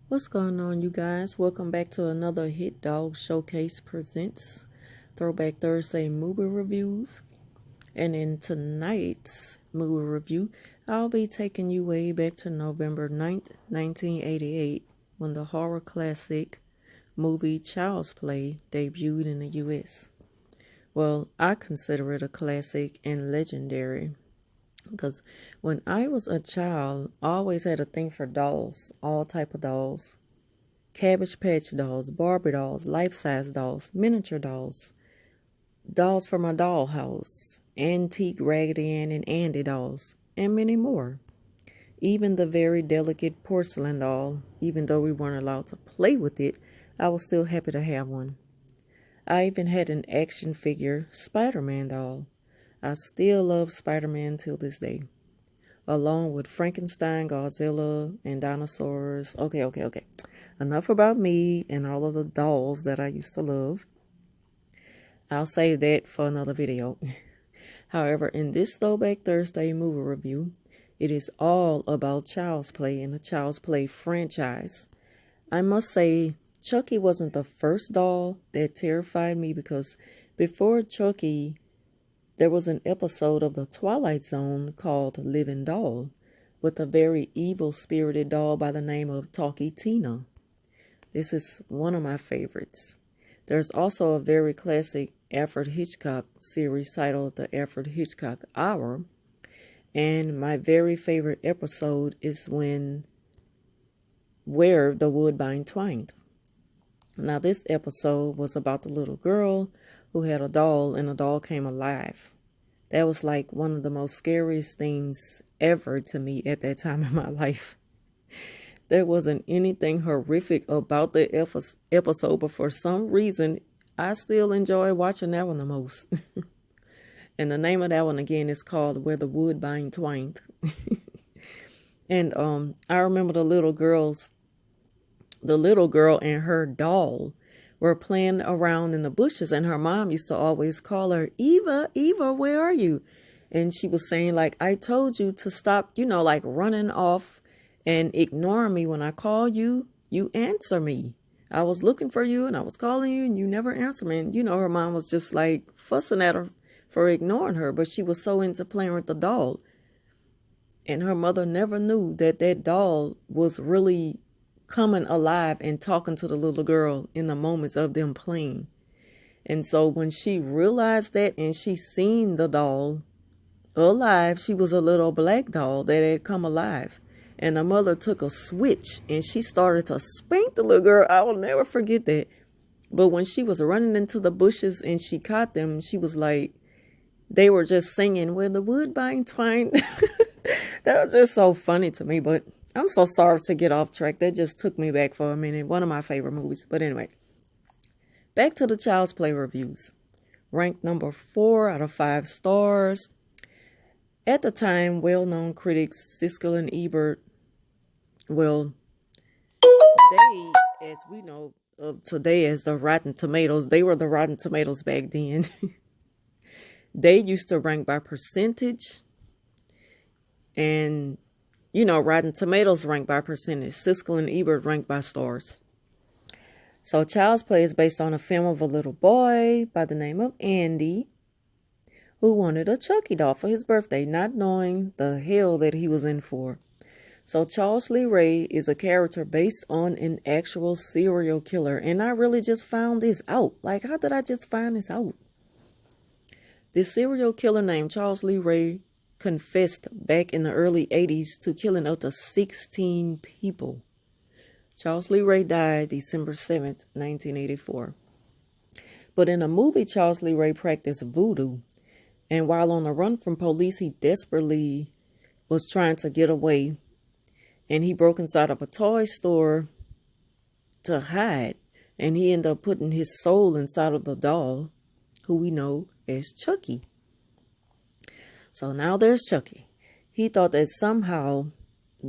What's going on, you guys? Welcome back to another Hit Dog Showcase presents Throwback Thursday movie reviews. And in tonight's movie review, I'll be taking you way back to November 9th, 1988, when the horror classic movie Child's Play debuted in the U.S. Well, I consider it a classic and legendary because when I was a child, I always had a thing for dolls, all type of dolls. Cabbage Patch dolls, Barbie dolls, life-size dolls, miniature dolls, dolls from a dollhouse, antique Raggedy Ann and Andy dolls, and many more. Even the very delicate porcelain doll, even though we weren't allowed to play with it, I was still happy to have one. I even had an action figure Spider-Man doll. I still love Spider-Man till this day. Along with Frankenstein, Godzilla, and dinosaurs. Okay. Enough about me and all of the dolls that I used to love. I'll save that for another video. However, in this Throwback Thursday movie review, it is all about Child's Play and the Child's Play franchise. I must say, Chucky wasn't the first doll that terrified me because before Chucky, there was an episode of The Twilight Zone called Living Doll with a very evil-spirited doll by the name of Talkie Tina. This is one of my favorites. There's also a very classic Alfred Hitchcock series titled The Alfred Hitchcock Hour. And my very favorite episode is Where the Woodbine Twined. Now this episode was about the little girl who had a doll and the doll came alive. That was like one of the most scariest things ever to me at that time in my life. There wasn't anything horrific about the episode, but for some reason, I still enjoy watching that one the most. And the name of that one again is called Where the Woodbine Twined. And I remember the little girl and her doll were playing around in the bushes, and her mom used to always call her, Eva, where are you? And she was saying, like, I told you to stop, like running off and ignoring me. When I call you, you answer me. I was looking for you and I was calling you and you never answer me. And, her mom was just like fussing at her for ignoring her, but she was so into playing with the doll. And her mother never knew that that doll was really coming alive and talking to the little girl in the moments of them playing. And so when she realized that and she seen the doll alive, she was a little black doll that had come alive. And the mother took a switch and she started to spank the little girl. I will never forget that. But when she was running into the bushes and she caught them, she was like, they were just singing, Where the Woodbine Twined. That was just so funny to me, but I'm so sorry to get off track. That just took me back for a minute. One of my favorite movies. But anyway, back to the Child's Play reviews. Ranked number 4 out of 5 stars. At the time, well-known critics Siskel and Ebert, well, they, as we know of today as the Rotten Tomatoes, they were the Rotten Tomatoes back then. They used to rank by percentage. And Rotten Tomatoes ranked by percentage. Siskel and Ebert ranked by stars. So Child's Play is based on a film of a little boy by the name of Andy who wanted a Chucky doll for his birthday, not knowing the hell that he was in for. So Charles Lee Ray is a character based on an actual serial killer. And I really just found this out. Like, how did I just find this out? This serial killer named Charles Lee Ray confessed back in the early 80s to killing up to 16 people. Charles Lee Ray died December 7th, 1984. But in the movie, Charles Lee Ray practiced voodoo. And while on the run from police, he desperately was trying to get away. And he broke inside of a toy store to hide. And he ended up putting his soul inside of the doll, who we know as Chucky. So now there's Chucky. He thought that somehow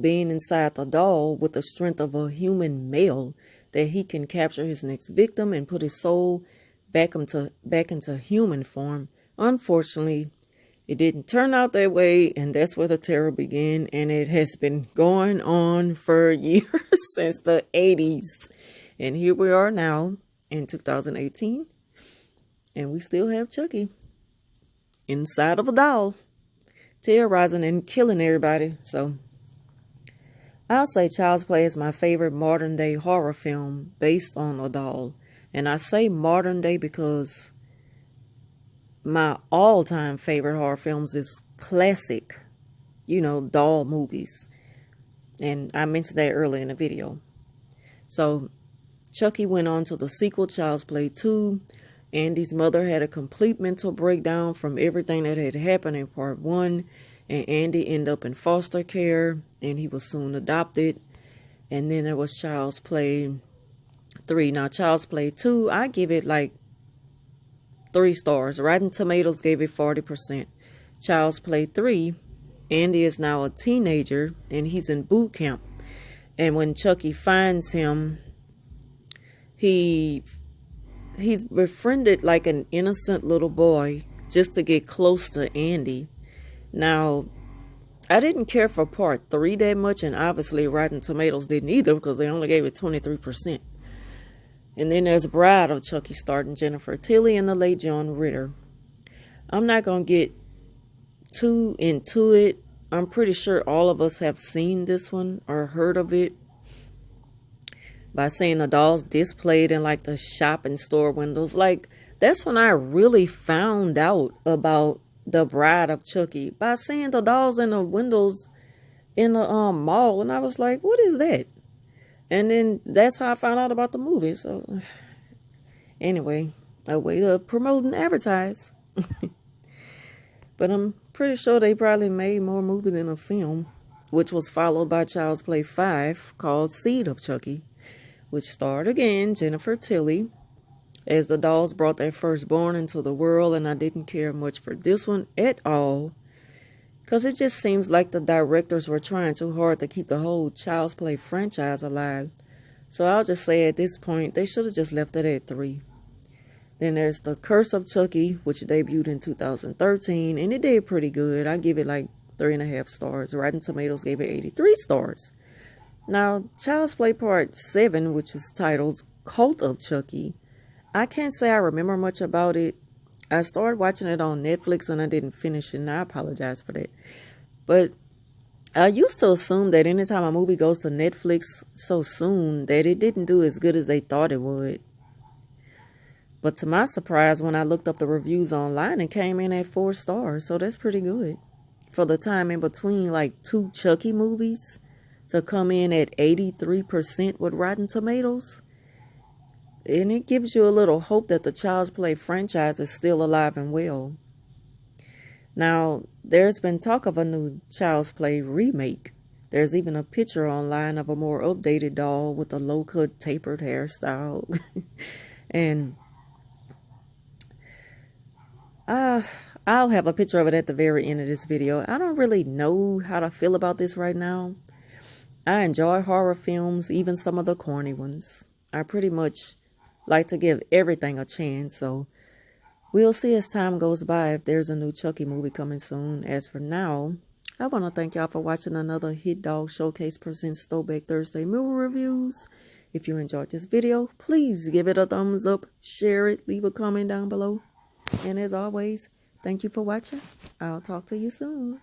being inside the doll with the strength of a human male, that he can capture his next victim and put his soul back into human form. Unfortunately, It didn't turn out that way, and that's where the terror began, and it has been going on for years, since the 80s. And here we are now in 2018, and we still have Chucky inside of a doll, terrorizing and killing everybody. So I'll say Child's Play is my favorite modern day horror film based on a doll. And I say modern day because my all-time favorite horror films is classic, doll movies. And I mentioned that earlier in the video. So Chucky went on to the sequel, Child's Play 2. Andy's mother had a complete mental breakdown from everything that had happened in part 1. And Andy ended up in foster care, and he was soon adopted. And then there was Child's Play 3. Now, Child's Play 2, I give it like 3 stars. Rotten Tomatoes gave it 40%. Child's Play 3, Andy is now a teenager, and he's in boot camp. And when Chucky finds him, he's befriended like an innocent little boy just to get close to Andy. Now, I didn't care for part 3 that much, and obviously Rotten Tomatoes didn't either, because they only gave it 23%. And then there's Bride of Chucky, starring Jennifer Tilly and the late John Ritter. I'm not going to get too into it. I'm pretty sure all of us have seen this one or heard of it by seeing the dolls displayed in like the shopping store windows. Like, that's when I really found out about the Bride of Chucky, by seeing the dolls in the windows in the mall. And I was like, what is that? And then that's how I found out about the movie. So anyway, a way to promote and advertise. But I'm pretty sure they probably made more movie than a film, which was followed by Child's Play 5 called Seed of Chucky, which starred again Jennifer Tilly as the dolls brought their firstborn into the world. And I didn't care much for this one at all, because it just seems like the directors were trying too hard to keep the whole Child's Play franchise alive. So I'll just say at this point, they should have just left it at 3. Then there's The Curse of Chucky, which debuted in 2013, and it did pretty good. I give it like 3.5 stars. Rotten Tomatoes gave it 83 stars. Now, Child's Play Part 7, which is titled Cult of Chucky, I can't say I remember much about it. I started watching it on Netflix and I didn't finish it, and I apologize for that. But I used to assume that anytime a movie goes to Netflix so soon, that it didn't do as good as they thought it would. But to my surprise, when I looked up the reviews online, it came in at 4 stars. So that's pretty good. For the time in between like 2 Chucky movies to come in at 83% with Rotten Tomatoes. And it gives you a little hope that the Child's Play franchise is still alive and well. Now, there's been talk of a new Child's Play remake. There's even a picture online of a more updated doll with a low-cut tapered hairstyle. And I'll have a picture of it at the very end of this video. I don't really know how to feel about this right now. I enjoy horror films, even some of the corny ones. I pretty much like to give everything a chance, so we'll see as time goes by if there's a new Chucky movie coming soon. As for now, I want to thank y'all for watching another Hit Dog Showcase presents Throwback Thursday movie reviews. If you enjoyed this video, please give it a thumbs up, share it, leave a comment down below. And as always, thank you for watching. I'll talk to you soon.